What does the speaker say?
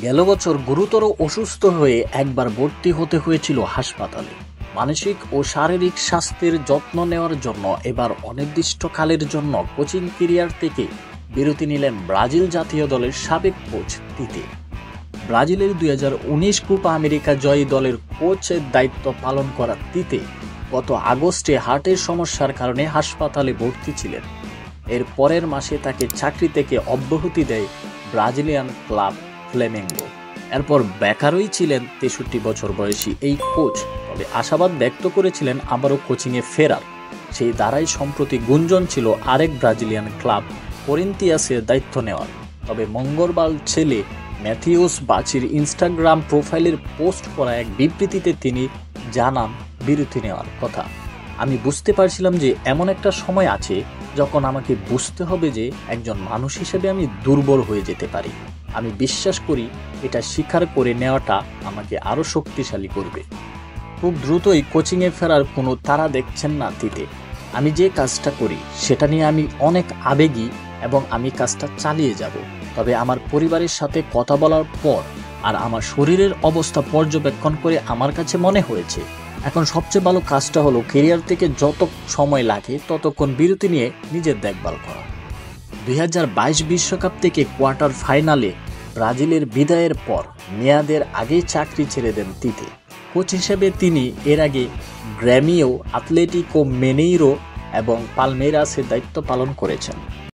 গেল বছর গুরুতর অসুস্থ হয়ে একবার ভর্তি হতে হয়েছিল হাসপাতালে। মানসিক ও শারীরিক স্বাস্থ্যের যত্ন নেওয়ার জন্য এবার অনির্দিষ্টকালের জন্য কোচিং ক্যারিয়ার থেকে বিরতি নিলেন ব্রাজিল জাতীয় দলের সাবেক কোচ তিতে। ব্রাজিলের 2019 কোপা আমেরিকা জয়ী দলের কোচের দায়িত্ব পালন করা তিতে গত আগস্টে হার্টের সমস্যার কারণে হাসপাতালে ভর্তি ছিলেন। এর পরের মাসে তাকে চাকরি থেকে অব্যাহতি দেয় ব্রাজিলিয়ান ক্লাব ফ্লেমেঙ্গো। এরপর বেকারই ছিলেন 63 বছর বয়সী এই কোচ, তবে আশাবাদ ব্যক্ত করেছিলেন আবারও কোচিংয়ে ফেরার। সেই দ্বারাই সম্প্রতি গুঞ্জন ছিল আরেক ব্রাজিলিয়ান ক্লাব করিন্থিয়াসের দায়িত্ব নেওয়ার। তবে মঙ্গলবার ছেলে ম্যাথিউস বাচির ইনস্টাগ্রাম প্রোফাইলের পোস্ট করা এক বিবৃতিতে তিনি জানান বিরতি নেওয়ার কথা। আমি বুঝতে পারছিলাম যে এমন একটা সময় আছে যখন আমাকে বুঝতে হবে যে একজন মানুষ হিসেবে আমি দুর্বল হয়ে যেতে পারি। আমি বিশ্বাস করি এটা স্বীকার করে নেওয়াটা আমাকে আরও শক্তিশালী করবে। খুব দ্রুতই কোচিংয়ে ফেরার কোনো তাড়া দেখছেন না তিতে। আমি যে কাজটা করি সেটা নিয়ে আমি অনেক আবেগী এবং আমি কাজটা চালিয়ে যাব। তবে আমার পরিবারের সাথে কথা বলার পর আর আমার শরীরের অবস্থা পর্যবেক্ষণ করে আমার কাছে মনে হয়েছে এখন সবচেয়ে ভালো কাজটা হলো ক্যারিয়ার থেকে যত সময় লাগে ততক্ষণ বিরতি নিয়ে নিজের দেখভাল করা। 2022 বিশ্বকাপ থেকে কোয়ার্টার ফাইনালে ব্রাজিলের বিদায়ের পর মেয়াদের আগেই চাকরি ছেড়ে দেন তিতে। কোচ হিসেবে তিনি এর আগে গ্র্যামিও, আতলেটিকো মিনেইরো এবং পালমেইরাসের দায়িত্ব পালন করেছেন।